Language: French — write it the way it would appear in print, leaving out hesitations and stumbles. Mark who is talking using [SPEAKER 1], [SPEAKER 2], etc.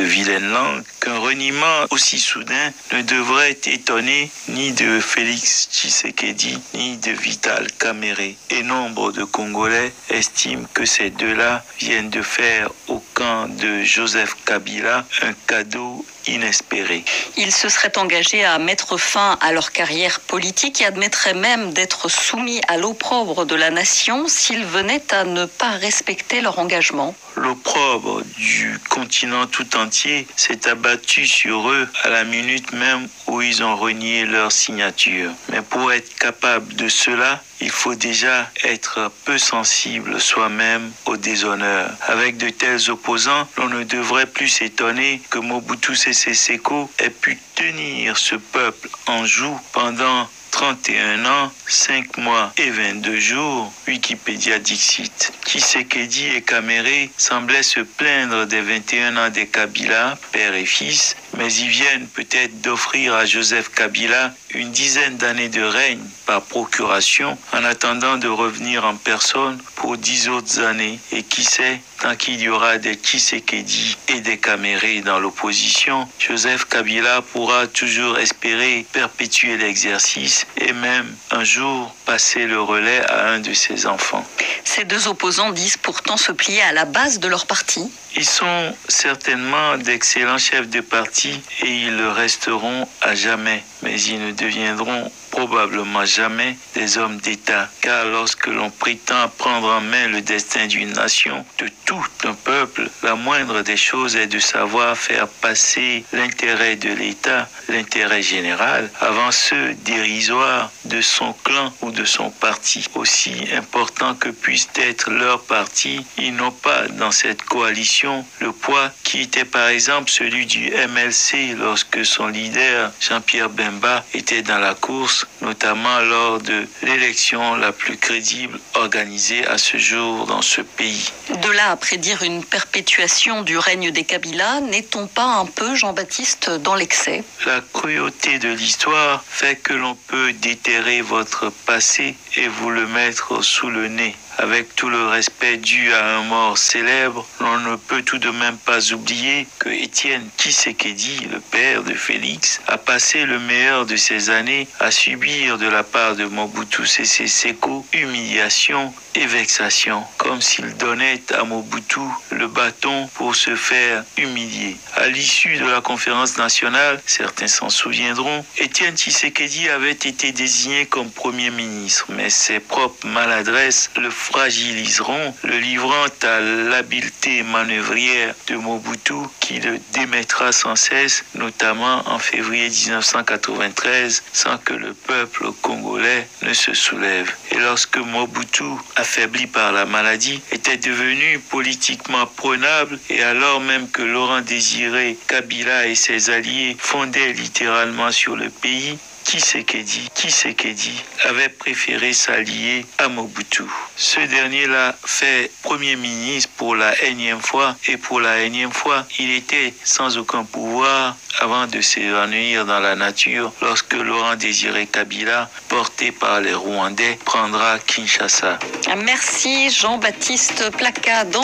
[SPEAKER 1] de vilaine langue qu'un reniement aussi soudain ne devrait étonner ni de Félix Tshisekedi ni de Vital Kamerhe. Et nombre de Congolais estiment que ces deux-là viennent de faire au camp de Joseph Kabila un cadeau inespéré.
[SPEAKER 2] Ils se seraient engagés à mettre fin à leur carrière politique et admettraient même d'être soumis à l'opprobre de la nation s'ils venaient à ne pas respecter leur engagement.
[SPEAKER 1] L'opprobre du continent tout entier s'est abattu sur eux à la minute même où ils ont renié leur signature. Mais pour être capable de cela, il faut déjà être peu sensible soi-même au déshonneur. Avec de tels opposants, l'on ne devrait plus s'étonner que Mobutu Sese Seko ait pu tenir ce peuple en joue pendant 31 ans, 5 mois et 22 jours, Wikipédia dixit. Tshisekedi et Kamerhe semblaient se plaindre des 21 ans des Kabila, père et fils, mais ils viennent peut-être d'offrir à Joseph Kabila une dizaine d'années de règne par procuration en attendant de revenir en personne pour 10 autres années. Et qui sait, tant qu'il y aura des Tshisekedi et des Kamerhe dans l'opposition, Joseph Kabila pourra toujours espérer perpétuer l'exercice et même un jour passer le relais à un de ses enfants.
[SPEAKER 2] Ces deux opposants disent pourtant se plier à la base de leur parti.
[SPEAKER 1] Ils sont certainement d'excellents chefs de parti et ils le resteront à jamais, mais ils ne deviendront probablement jamais des hommes d'État, car lorsque l'on prétend prendre en main le destin d'une nation, de tout un peuple, la moindre des choses est de savoir faire passer l'intérêt de l'État, l'intérêt général, avant ceux dérisoires de son clan ou de son parti. Aussi important que puisse être leur parti, ils n'ont pas dans cette coalition le poids qui était par exemple celui du MLC lorsque son leader Jean-Pierre Bemba était dans la course, notamment lors de l'élection la plus crédible organisée à ce jour dans ce pays.
[SPEAKER 2] De là à prédire une perpétuation du règne des Kabila, n'est-on pas un peu, Jean-Baptiste, dans l'excès?
[SPEAKER 1] La cruauté de l'histoire fait que l'on peut déterrer votre passé et vous le mettre sous le nez. Avec tout le respect dû à un mort célèbre, l'on ne peut tout de même pas oublier que Étienne Tshisekedi, le père de Félix, a passé le meilleur de ses années à subir de la part de Mobutu Sese Seko humiliation et vexation, comme s'il donnait à Mobutu le bâton pour se faire humilier. À l'issue de la conférence nationale, certains s'en souviendront, Étienne Tshisekedi avait été désigné comme Premier ministre, mais ses propres maladresses le fragiliseront, le livrant à l'habileté manœuvrière de Mobutu qui le démettra sans cesse, notamment en février 1993, sans que le peuple congolais ne se soulève. Et lorsque Mobutu, affaibli par la maladie, était devenu politiquement prenable, et alors même que Laurent Désiré Kabila et ses alliés fondaient littéralement sur le pays, Tshisekedi avait préféré s'allier à Mobutu. Ce dernier-là fait Premier ministre pour la énième fois, et pour la énième fois, il était sans aucun pouvoir avant de s'évanouir dans la nature lorsque Laurent Désiré Kabila, porté par les Rwandais, prendra Kinshasa.
[SPEAKER 2] Merci Jean-Baptiste Placade.